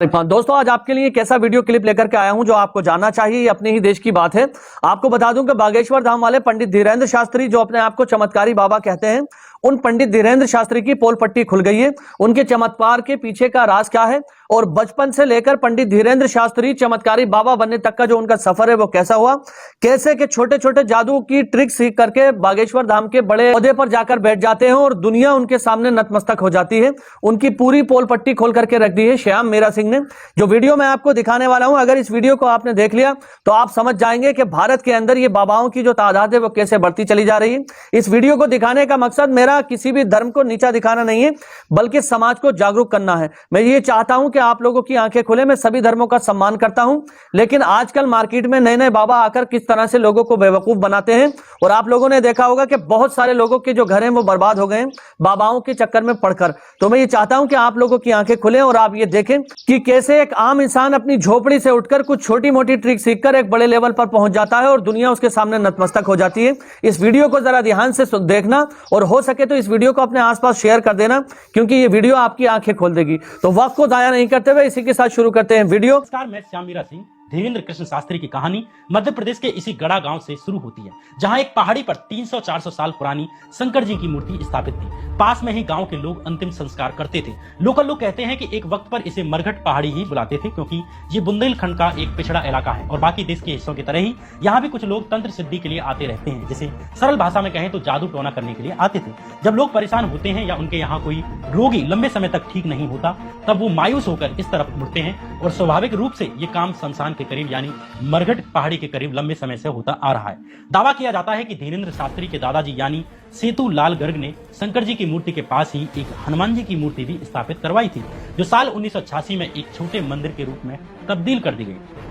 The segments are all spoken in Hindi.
दोस्तों, आज आपके लिए एक ऐसा वीडियो क्लिप लेकर के आया हूं जो आपको जानना चाहिए। ये अपने ही देश की बात है। आपको बता दूं कि बागेश्वर धाम वाले पंडित धीरेंद्र शास्त्री, जो अपने आप को चमत्कारी बाबा कहते हैं, उन पंडित धीरेंद्र शास्त्री की पोल पट्टी खुल गई है। उनके चमत्कार के पीछे का राज क्या है और बचपन से लेकर पंडित धीरेंद्र शास्त्री चमत्कारी बाबा बनने तक का जो उनका सफर है वो कैसा हुआ, कैसे के छोटे छोटे जादू की ट्रिक सीख करके बागेश्वर धाम के बड़े ओहदे पर जाकर बैठ जाते हैं और दुनिया उनके सामने नतमस्तक हो जाती है। उनकी पूरी पोल पट्टी खोल करके रख दी है श्याम मीरा सिंह ने। जो वीडियो मैं आपको दिखाने वाला हूं, अगर इस वीडियो को आपने देख लिया तो आप समझ जाएंगे कि भारत के अंदर ये बाबाओं की जो तादाद है वो कैसे बढ़ती चली जा रही है। इस वीडियो को दिखाने का मकसद मेरा किसी भी धर्म को नीचा दिखाना नहीं है, बल्कि समाज को जागरूक करना है। मैं ये चाहता हूं कि आप लोगों की आंखें खुले। मैं सभी धर्मों का सम्मान करता हूं, लेकिन आजकल मार्केट में नए नए बाबा आकर किस तरह से लोगों को बेवकूफ बनाते हैं। और आप लोगों ने देखा होगा कि बहुत सारे लोगों के जो घर हैं वो बर्बाद हो गए बाबाओं के चक्कर में पड़कर। तो मैं ये चाहता हूं कि आप लोगों की आंखें खुले और आप ये देखें कि कैसे एक आम इंसान अपनी झोपड़ी से उठकर कुछ छोटी मोटी ट्रिक सीखकर एक बड़े लेवल पर पहुंच जाता है और दुनिया उसके सामने नतमस्तक हो जाती है। इस वीडियो को जरा ध्यान से देखना और हो सके तो इस वीडियो को अपने आसपास शेयर कर देना, क्योंकि ये वीडियो आपकी आंखें खोल देगी। तो वक्त को जाया नहीं करते हुए इसी के साथ शुरू करते हैं वीडियो। नमस्कार, मैं श्याम मीरा सिंह। धीरेंद्र कृष्ण शास्त्री की कहानी मध्य प्रदेश के इसी गड़ा गांव से शुरू होती है, जहां एक पहाड़ी पर 300-400 साल पुरानी शंकर जी की मूर्ति स्थापित थी। पास में ही गांव के लोग अंतिम संस्कार करते थे। लोकल लोग कहते हैं कि एक वक्त पर इसे मरघट पहाड़ी ही बुलाते थे, क्योंकि ये बुंदेलखंड का एक पिछड़ा इलाका है और बाकी देश के हिस्सों की तरह ही यहाँ भी कुछ लोग तंत्र सिद्धि के लिए आते रहते हैं। जैसे सरल भाषा में कहें तो जादू टोना करने के लिए आते थे। जब लोग परेशान होते हैं या उनके यहाँ कोई रोगी लंबे समय तक ठीक नहीं होता, तब वो मायूस होकर इस तरफ मुड़ते हैं और स्वाभाविक रूप से ये काम शमशान के करीब यानी मरघट पहाड़ी के करीब लंबे समय से होता आ रहा है। दावा किया जाता है कि धीरेंद्र शास्त्री के दादाजी यानी सेतु लाल गर्ग ने शंकर जी की मूर्ति के पास ही एक हनुमान जी की मूर्ति भी स्थापित करवाई थी, जो साल 1986 में एक छोटे मंदिर के रूप में तब्दील कर दी गई।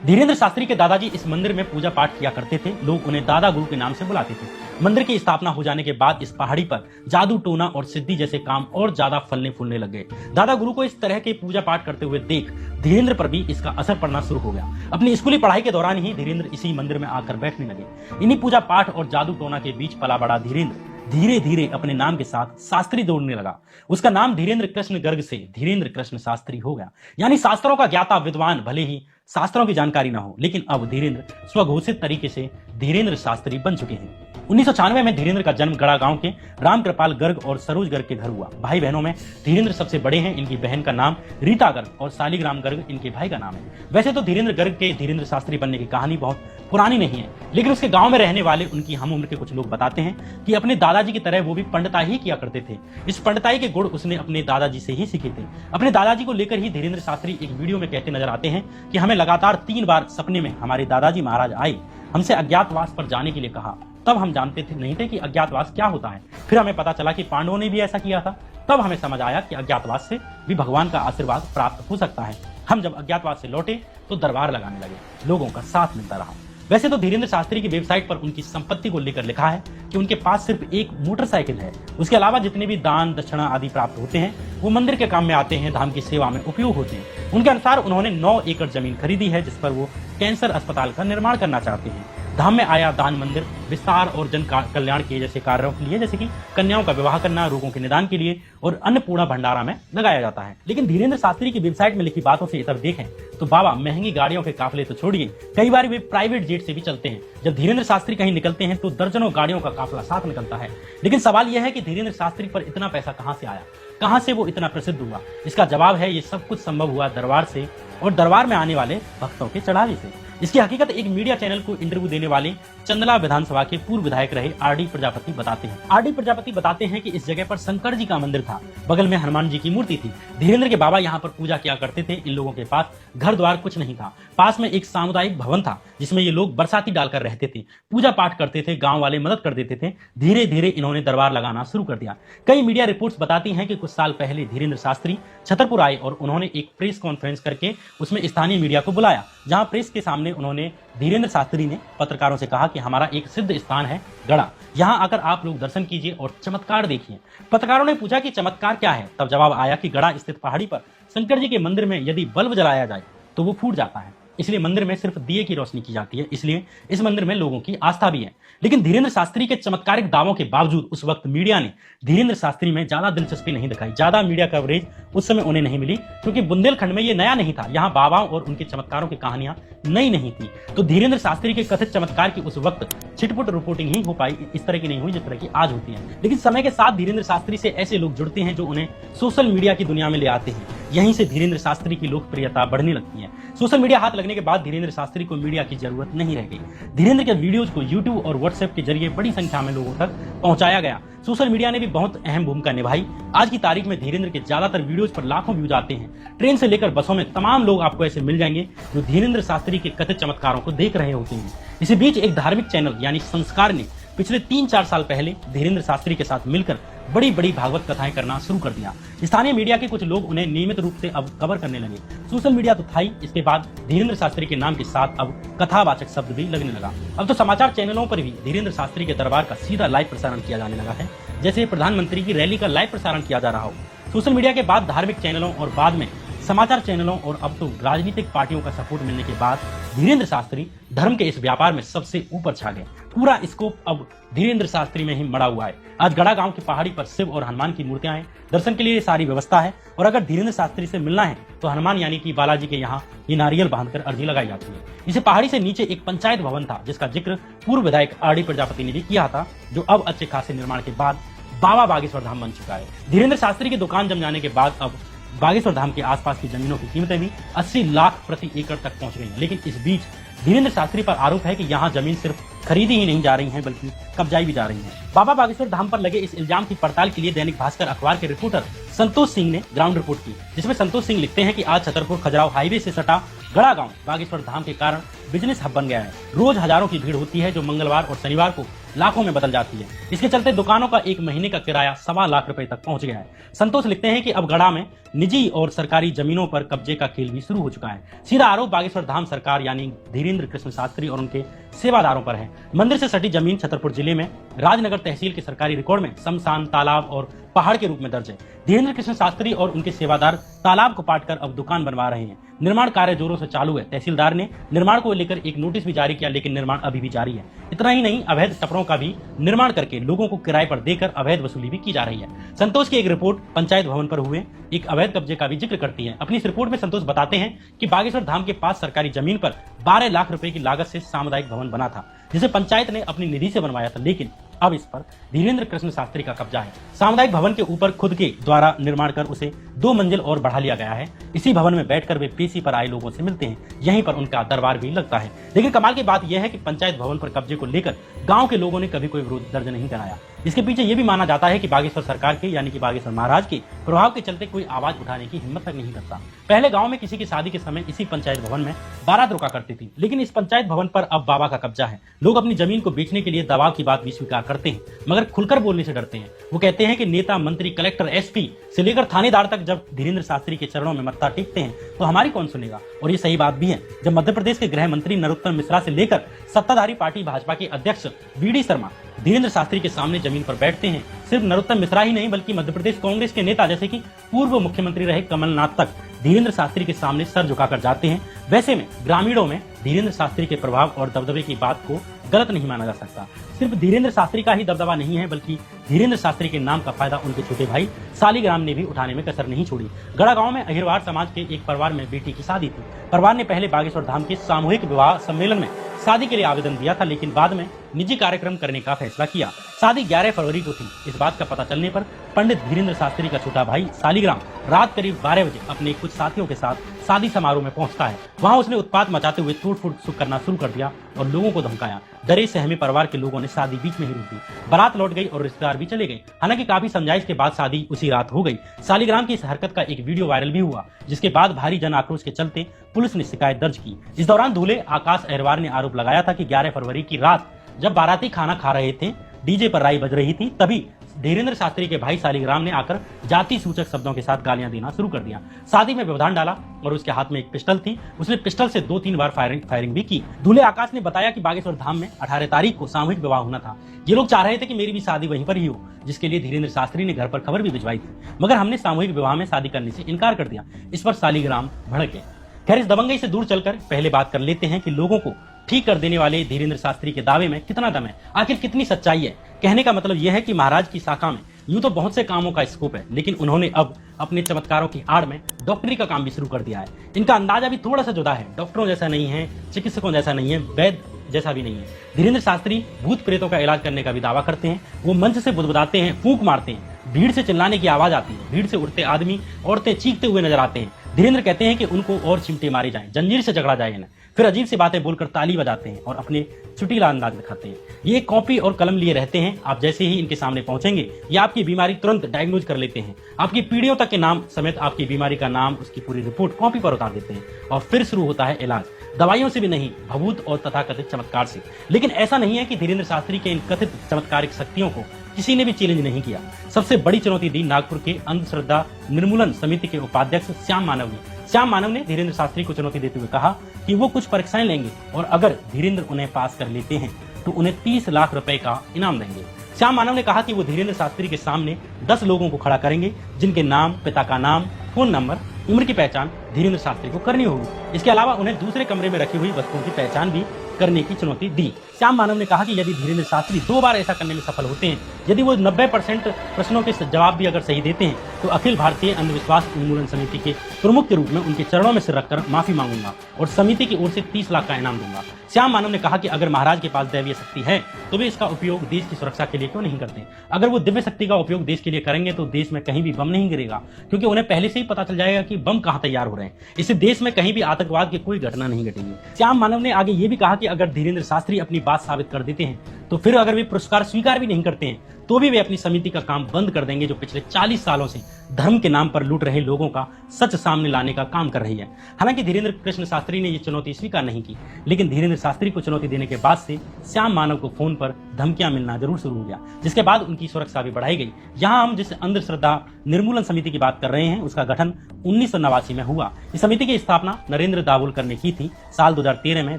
धीरेंद्र शास्त्री के दादाजी इस मंदिर में पूजा पाठ किया करते थे। लोग उन्हें दादा गुरु के नाम से बुलाते थे। मंदिर की स्थापना हो जाने के बाद इस पहाड़ी पर जादू टोना और सिद्धि जैसे काम और ज्यादा फलने फूलने लग गए। दादा गुरु को इस तरह के पूजा पाठ करते हुए देख धीरेंद्र पर भी इसका असर पड़ना शुरू हो गया। अपनी स्कूली पढ़ाई के दौरान ही धीरेंद्र इसी मंदिर में आकर बैठने लगे। इन्हीं पूजा पाठ और जादू टोना के बीच पला बड़ा धीरेंद्र धीरे धीरे अपने नाम के साथ शास्त्री जोड़ने लगा। उसका नाम धीरेंद्र कृष्ण गर्ग से धीरेंद्र कृष्ण शास्त्री हो गया, यानी शास्त्रों का ज्ञाता विद्वान। भले ही शास्त्रों की जानकारी न हो, लेकिन अब धीरेंद्र स्वघोषित तरीके से धीरेंद्र शास्त्री बन चुके हैं। 1996 में धीरेंद्र का जन्म गड़ा गांव के रामकृपाल गर्ग और सरोज गर्ग के घर हुआ। भाई बहनों में धीरेंद्र सबसे बड़े हैं। इनकी बहन का नाम रीता गर्ग और शालिग्राम गर्ग इनके भाई का नाम है। वैसे तो धीरेंद्र गर्ग के धीरेंद्र शास्त्री बनने की कहानी बहुत पुरानी नहीं है, लेकिन उसके गांव में रहने वाले उनकी हम उम्र के कुछ लोग बताते हैं कि अपने दादाजी की तरह वो भी पंडिताई ही किया करते थे। इस पंडिताई के गुण उसने अपने दादाजी से ही सीखे थे। अपने दादाजी को लेकर ही धीरेंद्र शास्त्री एक वीडियो में कहते नजर आते हैं कि हमें लगातार 3 बार सपने में हमारे दादाजी महाराज आए, हमसे अज्ञातवास पर जाने के लिए कहा। तब हम जानते थे नहीं थे कि अज्ञातवास क्या होता है। फिर हमें पता चला कि पांडवों ने भी ऐसा किया था। तब हमें समझ आया कि अज्ञातवास से भी भगवान का आशीर्वाद प्राप्त हो सकता है। हम जब अज्ञातवास से लौटे तो दरबार लगाने लगे। लोगों का साथ मिलता रहा। वैसे तो धीरेंद्र शास्त्री की वेबसाइट पर उनकी संपत्ति को लेकर लिखा है कि उनके पास सिर्फ एक मोटरसाइकिल है। उसके अलावा जितने भी दान दक्षिणा आदि प्राप्त होते हैं वो मंदिर के काम में आते हैं, धाम की सेवा में उपयोग होते हैं। उनके अनुसार उन्होंने 9 एकड़ जमीन खरीदी है, जिस पर वो कैंसर अस्पताल का निर्माण करना चाहते हैं। धाम में आया दान मंदिर विस्तार और जन कल्याण के जैसे कार्यों के लिए, जैसे कि कन्याओं का विवाह करना, रोगों के निदान के लिए और अन्नपूर्णा भंडारा में लगाया जाता है। लेकिन धीरेंद्र शास्त्री की वेबसाइट में लिखी बातों से इधर देखें तो बाबा महंगी गाड़ियों के काफिले तो छोड़िए, कई बार वे प्राइवेट जेट से भी चलते हैं। जब धीरेंद्र शास्त्री कहीं निकलते हैं तो दर्जनों गाड़ियों का काफिला साथ निकलता है। लेकिन सवाल यह है कि धीरेंद्र शास्त्री पर इतना पैसा कहां से आया, कहां से वो इतना प्रसिद्ध हुआ? इसका जवाब है, ये सब कुछ संभव हुआ दरबार से और दरबार में आने वाले भक्तों के चढ़ावे से। इसकी हकीकत एक मीडिया चैनल को इंटरव्यू देने वाले चंदला विधानसभा के पूर्व विधायक रहे आरडी प्रजापति बताते हैं। आरडी प्रजापति बताते हैं कि इस जगह पर शंकर जी का मंदिर था, बगल में हनुमान जी की मूर्ति थी। धीरेंद्र के बाबा यहाँ पर पूजा किया करते थे। इन लोगों के पास घर द्वार कुछ नहीं था। पास में एक सामुदायिक भवन था जिसमें ये लोग बरसाती डालकर रहते थे, पूजा पाठ करते थे, गांव वाले मदद कर देते थे। धीरे धीरे इन्होंने दरबार लगाना शुरू कर दिया। कई मीडिया रिपोर्ट्स बताती हैं कि कुछ साल पहले धीरेंद्र शास्त्री छतरपुर आए और उन्होंने एक प्रेस कॉन्फ्रेंस करके उसमें स्थानीय मीडिया को बुलाया, जहां प्रेस के सामने उन्होंने धीरेंद्र शास्त्री ने पत्रकारों से कहा कि हमारा एक सिद्ध स्थान है गड़ा, यहाँ आकर आप लोग दर्शन कीजिए और चमत्कार देखिए। पत्रकारों ने पूछा कि चमत्कार क्या है? तब जवाब आया कि गड़ा स्थित पहाड़ी पर शंकर जी के मंदिर में यदि बल्ब जलाया जाए तो वो फूट जाता है। इसलिए मंदिर में सिर्फ दिए की रोशनी की जाती है, इसलिए इस मंदिर में लोगों की आस्था भी है। लेकिन धीरेन्द्र शास्त्री के चमत्कारिक दावों के बावजूद उस वक्त मीडिया ने धीरेन्द्र शास्त्री में ज्यादा दिलचस्पी नहीं दिखाई, ज्यादा मीडिया कवरेज उस समय उन्हें नहीं मिली, क्योंकि बुंदेलखंड में ये नया नहीं था। यहाँ बाबाओं और उनके चमत्कारों की कहानियां नई नहीं थी। तो धीरेन्द्र शास्त्री के कथित चमत्कार की उस वक्त छिटपुट रिपोर्टिंग ही हो पाई, इस तरह की नहीं हुई जिस तरह की आज होती है। लेकिन समय के साथ धीरेन्द्र शास्त्री से ऐसे लोग जुड़ते हैं जो उन्हें सोशल मीडिया की दुनिया में ले आते हैं। यहीं से धीरेन्द्र शास्त्री की लोकप्रियता बढ़ने लगती है। सोशल मीडिया हाथ लगने के बाद धीरेन्द्र शास्त्री को मीडिया की जरूरत नहीं रह गई। धीरेन्द्र के वीडियोज को यूट्यूब और व्हाट्सएप के जरिए बड़ी संख्या में लोगों तक पहुंचाया गया। सोशल मीडिया ने भी बहुत अहम भूमिका निभाई। आज की तारीख में धीरेन्द्र के ज्यादातर वीडियोज पर लाखों व्यूज आते हैं। ट्रेन से लेकर बसों में तमाम लोग आपको ऐसे मिल जाएंगे जो धीरेन्द्र शास्त्री के कथित चमत्कारों को देख रहे होते हैं। इसी बीच एक धार्मिक चैनल यानी संस्कार ने पिछले 3-4 साल पहले धीरेन्द्र शास्त्री के साथ मिलकर बड़ी बड़ी भागवत कथाएं करना शुरू कर दिया। स्थानीय मीडिया के कुछ लोग उन्हें नियमित रूप से अब कवर करने लगे। सोशल मीडिया तो था ही, इसके बाद धीरेन्द्र शास्त्री के नाम के साथ अब कथावाचक शब्द भी लगने लगा। अब तो समाचार चैनलों पर भी धीरेन्द्र शास्त्री के दरबार का सीधा लाइव प्रसारण किया जाने लगा है, जैसे प्रधानमंत्री की रैली का लाइव प्रसारण किया जा रहा हो। सोशल मीडिया के बाद धार्मिक चैनलों और बाद में समाचार चैनलों और अब तो राजनीतिक पार्टियों का सपोर्ट मिलने के बाद धीरेन्द्र शास्त्री धर्म के इस व्यापार में सबसे ऊपर छा गए। पूरा स्कोप अब धीरेन्द्र शास्त्री में ही मड़ा हुआ है। आज गड़ा गांव की पहाड़ी पर शिव और हनुमान की मूर्तियां हैं, दर्शन के लिए सारी व्यवस्था है। और अगर धीरेन्द्र शास्त्री से मिलना है तो हनुमान यानी कि बालाजी के यहाँ ये नारियल बांधकर अर्जी लगाई जाती है। इसे पहाड़ी से नीचे एक पंचायत भवन था जिसका जिक्र पूर्व विधायक आर डी प्रजापति ने भी किया था, जो अब अच्छे खासे निर्माण के बाद बाबा बागेश्वर धाम बन चुका है। धीरेन्द्र शास्त्री की दुकान जम जाने के बाद अब बागेश्वर धाम के आसपास की जमीनों की कीमतें भी 80 लाख प्रति एकड़ तक पहुंच गई हैं। लेकिन इस बीच धीरेन्द्र शास्त्री पर आरोप है कि यहाँ जमीन सिर्फ खरीदी ही नहीं जा रही है बल्कि कब्जाई भी जा रही है। बाबा बागेश्वर धाम पर लगे इस इल्जाम की पड़ताल के लिए दैनिक भास्कर अखबार के रिपोर्टर संतोष सिंह ने ग्राउंड रिपोर्ट की, जिसमें संतोष सिंह लिखते हैं कि आज छतरपुर खजुराहो हाईवे से सटा गड़ा गांव बागेश्वर धाम के कारण बिजनेस हब बन गया है। रोज हजारों की भीड़ होती है जो मंगलवार और शनिवार को लाखों में बदल जाती है। इसके चलते दुकानों का एक महीने का किराया 1.25 लाख रुपए तक पहुंच गया है। संतोष लिखते हैं कि अब गड़ा में निजी और सरकारी जमीनों पर कब्जे का खेल भी शुरू हो चुका है। सीधा आरोप बागेश्वर धाम सरकार यानी धीरेन्द्र कृष्ण शास्त्री और उनके सेवादारों पर है। मंदिर से सटी जमीन छतरपुर जिले में राजनगर तहसील के सरकारी रिकॉर्ड में शमशान, तालाब और पहाड़ के रूप में दर्ज है। धीरेन्द्र कृष्ण शास्त्री और उनके सेवादार तालाब को पाटकर अब दुकान बनवा रहे हैं। निर्माण कार्य जोरों से चालू है। तहसीलदार ने निर्माण को लेकर एक नोटिस भी जारी किया, लेकिन निर्माण अभी भी जारी है। इतना ही नहीं, अवैध टपरों का भी निर्माण करके लोगों को किराए पर देकर अवैध वसूली भी की जा रही है। संतोष की एक रिपोर्ट पंचायत भवन पर हुए एक अवैध कब्जे का भी जिक्र करती है। अपनी इस रिपोर्ट में संतोष बताते हैं कि बागेश्वर धाम के पास सरकारी जमीन पर 12 लाख रुपए की लागत से सामुदायिक भवन बना था, जिसे पंचायत ने अपनी निधि से बनवाया था। लेकिन अब इस पर धीरेन्द्र कृष्ण शास्त्री का कब्जा है। सामुदायिक भवन के ऊपर खुद के द्वारा निर्माण कर उसे 2 मंजिल और बढ़ा लिया गया है। इसी भवन में बैठकर वे पेशी पर आए लोगों से मिलते हैं। यहीं पर उनका दरबार भी लगता है। लेकिन कमाल की बात यह है कि पंचायत भवन पर कब्जे को लेकर गांव के लोगों ने कभी कोई विरोध दर्ज नहीं कराया। इसके पीछे यह भी माना जाता है कि बागेश्वर सरकार के यानी कि बागेश्वर महाराज के प्रभाव के चलते कोई आवाज उठाने की हिम्मत तक नहीं करता। पहले गांव में किसी की शादी के समय इसी पंचायत भवन में बारात रुका करती थी, लेकिन इस पंचायत भवन पर अब बाबा का कब्जा है। लोग अपनी जमीन को बेचने के लिए दबाव की बात भी स्वीकार करते हैं, मगर खुलकर बोलने से डरते हैं। वो कहते हैं कि नेता, मंत्री, कलेक्टर, एसपी से लेकर थानेदार तक जब धीरेन्द्र शास्त्री के चरणों में मत्था टेकते हैं तो हमारी कौन सुनेगा। और ये सही बात भी है। जब मध्य प्रदेश के गृह मंत्री नरोत्तम मिश्रा से लेकर सत्ताधारी पार्टी भाजपा के अध्यक्ष वी.डी. शर्मा धीरेन्द्र शास्त्री के सामने जमीन पर बैठते हैं, सिर्फ नरोत्तम मिश्रा ही नहीं बल्कि मध्य प्रदेश कांग्रेस के नेता जैसे कि पूर्व मुख्यमंत्री रहे कमलनाथ तक धीरेन्द्र शास्त्री के सामने सर झुकाकर जाते हैं। वैसे में ग्रामीणों में धीरेन्द्र शास्त्री के प्रभाव और दबदबे की बात को गलत नहीं माना जा सकता। सिर्फ धीरेन्द्र शास्त्री का ही दबदबा नहीं है, बल्कि धीरेन्द्र शास्त्री के नाम का फायदा उनके छोटे भाई सालीग्राम ने भी उठाने में कसर नहीं छोड़ी। गड़ा गांव में अहिरवार समाज के एक परिवार में बेटी की शादी थी। परिवार ने पहले बागेश्वर धाम के सामूहिक विवाह सम्मेलन में शादी के लिए आवेदन दिया था, लेकिन बाद में निजी कार्यक्रम करने का फैसला किया। शादी 11 फरवरी को थी। इस बात का पता चलने पर पंडित धीरेन्द्र शास्त्री का छोटा भाई सालीग्राम रात करीब 12 बजे अपने कुछ साथियों के साथ शादी समारोह में पहुंचता है। वहां उसने उत्पात मचाते हुए तोड़-फोड़ करना शुरू कर दिया और लोगों को धमकाया। डरे सहमे परिवार के लोगों ने शादी बीच में ही रोक दी। बारात लौट गई और रिश्तेदार भी चले गए। हालांकि काफी समझाइश के बाद शादी उसी रात हो गई। सालीग्राम की इस हरकत का एक वीडियो वायरल भी हुआ, जिसके बाद भारी जन आक्रोश के चलते पुलिस ने शिकायत दर्ज की। इस दौरान दूल्हे आकाश अहिरवार ने आरोप लगाया था कि 11 फरवरी की रात जब बाराती खाना खा रहे थे, डीजे पर राई बज रही थी, तभी धीरेन्द्र शास्त्री के भाई सालीग्राम ने आकर जाति सूचक शब्दों के साथ गालियां देना शुरू कर दिया। शादी में व्यवधान डाला और उसके हाथ में एक पिस्टल थी। उसने पिस्टल से 2-3 बार फायरिंग भी की। दूल्हे आकाश ने बताया कि बागेश्वर धाम में 18 तारीख को सामूहिक विवाह होना था। ये लोग चाह रहे थे कि मेरी भी शादी वहीं पर ही हो, जिसके लिए धीरेन्द्र शास्त्री ने घर पर खबर भी भिजवाई थी, मगर हमने सामूहिक विवाह में शादी करने से इनकार कर दिया। इस पर सालीग्राम भड़क गए। खैर, इस दबंगई से दूर चलकर पहले बात कर लेते हैं कि लोगों को ठीक कर देने वाले धीरेंद्र शास्त्री के दावे में कितना दम है, आखिर कितनी सच्चाई है। कहने का मतलब यह है कि महाराज की शाखा में यूं तो बहुत से कामों का स्कोप है, लेकिन उन्होंने अब अपने चमत्कारों की आड़ में डॉक्टरी का काम भी शुरू कर दिया है। इनका अंदाजा भी थोड़ा सा जुदा है, डॉक्टरों जैसा नहीं है, चिकित्सकों जैसा नहीं है, वैद्य जैसा भी नहीं है। धीरेंद्र शास्त्री भूत प्रेतों का इलाज करने का भी दावा करते हैं। वो मंच से बुदबुदाते हैं, फूंक मारते हैं, भीड़ से चिल्लाने की आवाज आती है, भीड़ से उठते आदमी औरतें चीखते हुए नजर आते हैं। धीरेंद्र कहते हैं कि उनको और चिमटे मारे जाएं, जंजीर से झगड़ा जाए इन्हें। फिर अजीब सी बातें बोलकर ताली बजाते हैं और अपने चुटीला अंदाज दिखाते हैं। ये कॉपी और कलम लिए रहते हैं, आप जैसे ही इनके सामने पहुंचेंगे ये आपकी बीमारी तुरंत डायग्नोज कर लेते हैं। आपकी पीढ़ियों तक के नाम समेत आपकी बीमारी का नाम, उसकी पूरी रिपोर्ट कॉपी पर उतार देते हैं और फिर शुरू होता है इलाज। दवाइयों से भी नहीं, भभूत और तथाकथित चमत्कार से। लेकिन ऐसा नहीं है कि धीरेंद्र शास्त्री के इन कथित चमत्कारिक शक्तियों को किसी ने भी चैलेंज नहीं किया। सबसे बड़ी चुनौती दी नागपुर के अंधश्रद्धा निर्मूलन समिति के उपाध्यक्ष श्याम मानव ने। श्याम मानव ने धीरेंद्र शास्त्री को चुनौती देते हुए कहा कि वो कुछ परीक्षाएं लेंगे और अगर धीरेंद्र उन्हें पास कर लेते हैं तो उन्हें 30 लाख रुपए का इनाम देंगे। श्याम मानव ने कहा कि वो धीरेंद्र शास्त्री के सामने 10 लोगों को खड़ा करेंगे जिनके नाम, पिता का नाम, फोन नंबर, उम्र की पहचान धीरेंद्र शास्त्री को करनी होगी। इसके अलावा उन्हें दूसरे कमरे में रखी हुई वस्तुओं की पहचान भी करने की चुनौती दी। श्याम मानव ने कहा कि यदि धीरेंद्र शास्त्री 2 बार ऐसा करने में सफल होते हैं, यदि वो 90% प्रश्नों के जवाब भी अगर सही देते हैं, तो अखिल भारतीय अंधविश्वास उन्मूलन समिति के प्रमुख के रूप में उनके चरणों में सिर रखकर माफी मांगूंगा और समिति की ओर से 30 लाख का इनाम दूंगा। श्याम मानव ने कहा कि अगर महाराज के पास दैवीय शक्ति है तो वे इसका उपयोग देश की सुरक्षा के लिए क्यों नहीं करते। अगर वो दिव्य शक्ति का उपयोग देश के लिए करेंगे तो देश में कहीं भी बम नहीं गिरेगा, क्योंकि उन्हें पहले से ही पता चल जाएगा कि बम कहां तैयार हो रहे हैं। इससे देश में कहीं भी आतंकवाद की कोई घटना नहीं घटेगी। श्याम मानव ने आगे ये भी कहा कि अगर धीरेंद्र शास्त्री अपनी बात साबित कर देते हैं तो फिर अगर वे पुरस्कार स्वीकार भी नहीं करते हैं तो भी वे अपनी समिति का काम बंद कर देंगे, जो पिछले 40 सालों से धर्म के नाम पर लूट रहे लोगों का सच सामने लाने का काम कर रही है। हालांकि धीरेंद्र कृष्ण शास्त्री ने यह चुनौती स्वीकार नहीं की, लेकिन धीरेंद्र शास्त्री को चुनौती देने के बाद से श्याम मानव को फोन पर धमकियां मिलना जरूर शुरू हो गया, जिसके बाद उनकी सुरक्षा भी बढ़ाई गई। यहाँ हम जिस अंधश्रद्धा निर्मूलन समिति की बात कर रहे हैं उसका गठन 1989 में हुआ। इस समिति की स्थापना नरेंद्र दाभोलकर ने की थी। साल 2013 में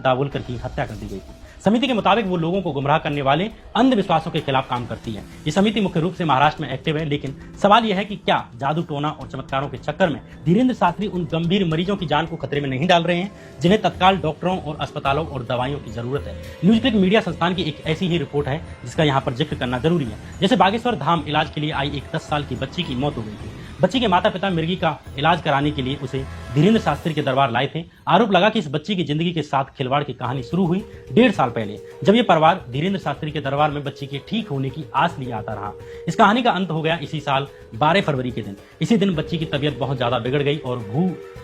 दाभोलकर की हत्या कर दी गई थी। समिति के मुताबिक वो लोगों को गुमराह करने वाले अंधविश्वासों के खिलाफ काम करती है। ये समिति मुख्य रूप से महाराष्ट्र में एक्टिव है, लेकिन सवाल यह है कि क्या जादू टोना और चमत्कारों के चक्कर में धीरेंद्र शास्त्री उन गंभीर मरीजों की जान को खतरे में नहीं डाल रहे हैं जिन्हें तत्काल डॉक्टरों और अस्पतालों और दवाइयों की जरूरत है। न्यूज क्लिक मीडिया संस्थान की एक ऐसी ही रिपोर्ट है जिसका यहाँ पर जिक्र करना जरूरी है। जैसे बागेश्वर धाम इलाज के लिए आई एक 10 साल की बच्ची की मौत हो गई थी। बच्ची के माता पिता मिर्गी का इलाज कराने के लिए उसे धीरेंद्र शास्त्री के दरबार लाए थे। आरोप लगा कि इस बच्ची की जिंदगी के साथ खिलवाड़ की कहानी शुरू हुई 1.5 साल पहले, जब ये परिवार धीरेंद्र शास्त्री के दरबार में बच्ची के ठीक होने की आस लिए आता रहा। इस कहानी का अंत हो गया इसी साल 12 फरवरी के दिन। इसी दिन बच्ची की तबीयत बहुत ज्यादा बिगड़ गई और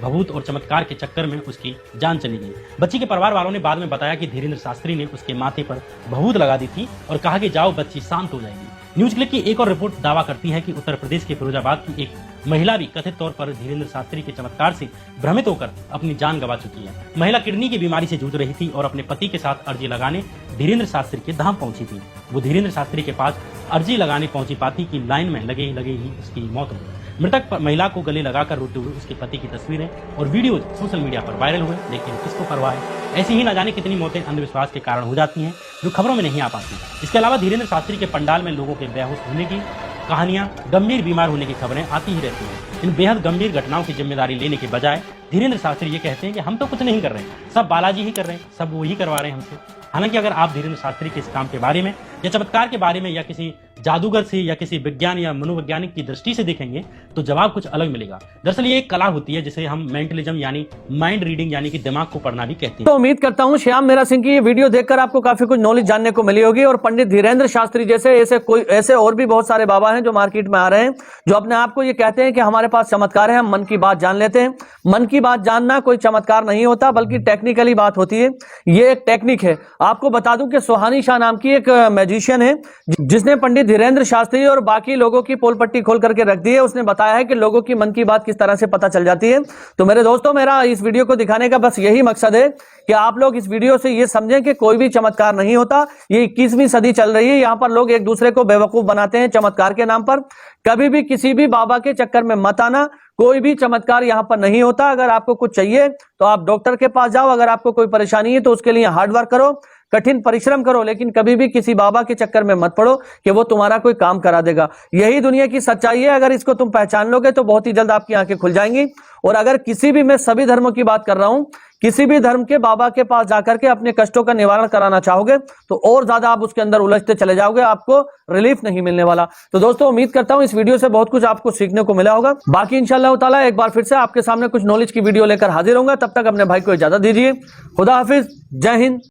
भभूत और चमत्कार के चक्कर में उसकी जान चली गई। बच्ची के परिवार वालों ने बाद में बताया कि धीरेंद्र शास्त्री ने उसके माथे पर भभूत लगा दी थी और कहा कि जाओ बच्ची शांत हो जाएगी। न्यूज क्लिक की एक और रिपोर्ट दावा करती है कि उत्तर प्रदेश के फिरोजाबाद की एक महिला भी कथित तौर पर धीरेंद्र शास्त्री के चमत्कार से भ्रमित होकर अपनी जान गंवा चुकी है। महिला किडनी की बीमारी से जूझ रही थी और अपने पति के साथ अर्जी लगाने धीरेंद्र शास्त्री के धाम पहुंची थी। वो धीरेंद्र शास्त्री के पास अर्जी लगाने पहुंची पाती कि लाइन में लगे ही उसकी मौत हो गई। मृतक महिला को गले लगाकर रोते हुए उसके पति की तस्वीरें और वीडियो सोशल मीडिया पर वायरल हुए, लेकिन किसको परवाह है। ऐसी ही न जाने कितनी मौतें अंधविश्वास के कारण हो जाती हैं जो खबरों में नहीं आ पाती। इसके अलावा धीरेंद्र शास्त्री के पंडाल में लोगों के बेहोश होने की कहानियां, गंभीर बीमार होने की खबरें आती ही रहती हैं। इन बेहद गंभीर घटनाओं की जिम्मेदारी लेने के बजाय धीरेंद्र शास्त्री ये कहते हैं कि हम तो कुछ नहीं कर रहे हैं, सब बालाजी ही कर रहे हैं, सब वो ही करवा रहे हैं हमसे। हालांकि अगर आप धीरेंद्र शास्त्री के इस काम के बारे में या चमत्कार के बारे में या किसी जादूगर से या किसी विज्ञान या मनोवैज्ञानिक की दृष्टि से देखेंगे तो जवाब कुछ अलग मिलेगा। दरअसल ये एक कला होती है जिसे हम मेंटलिज्म यानी माइंड रीडिंग यानी कि दिमाग को पढ़ना भी कहते हैं। तो उम्मीद करता हूं श्याम मेरा सिंह की ये वीडियो देखकर आपको काफी कुछ नॉलेज जानने को मिली होगी और पंडित धीरेंद्र शास्त्री जैसे ऐसे और भी बहुत सारे बाबा हैं जो मार्केट में आ रहे हैं, जो अपने आप को ये कहते हैं कि हमारे पास चमत्कार है, हम मन की बात जान लेते हैं। मन की बात जानना कोई चमत्कार नहीं होता, बल्कि टेक्निकली बात होती है। ये एक टेक्निक है। आपको बता दूं कि सुहानी शाह नाम की एक मैजिशियन है जिसने पंडित धीरेंद्र शास्त्री और बाकी लोगों की पोल पट्टी खोल करके रख दी है। उसने बताया है कि लोगों की मन की बात किस तरह से पता चल जाती है। तो मेरे दोस्तों, मेरा इस वीडियो को दिखाने का बस यही मकसद है कि आप लोग इस वीडियो से ये समझें कि कोई भी चमत्कार नहीं होता। ये 21वीं सदी चल रही है, यहाँ पर लोग एक दूसरे को बेवकूफ बनाते हैं चमत्कार के नाम पर। कभी भी किसी भी बाबा के चक्कर में मत आना, कोई भी चमत्कार यहाँ पर नहीं होता। अगर आपको कुछ चाहिए तो आप डॉक्टर के पास जाओ, अगर आपको कोई परेशानी है तो उसके लिए हार्ड वर्क करो, कठिन परिश्रम करो, लेकिन कभी भी किसी बाबा के चक्कर में मत पड़ो कि वो तुम्हारा कोई काम करा देगा। यही दुनिया की सच्चाई है। अगर इसको तुम पहचान लोगे तो बहुत ही जल्द आपकी आंखें खुल जाएंगी। और अगर किसी भी, मैं सभी धर्मों की बात कर रहा हूं, किसी भी धर्म के बाबा के पास जाकर के अपने कष्टों का निवारण कराना चाहोगे तो और ज्यादा आप उसके अंदर उलझते चले जाओगे, आपको रिलीफ नहीं मिलने वाला। तो दोस्तों, उम्मीद करता हूं इस वीडियो से बहुत कुछ आपको सीखने को मिला होगा। बाकी इंशाअल्लाह ताला एक बार फिर से आपके सामने कुछ नॉलेज की वीडियो लेकर हाजिर होऊंगा। तब तक अपने भाई को इजाजत दीजिए। खुदा हाफिज, जय हिंद।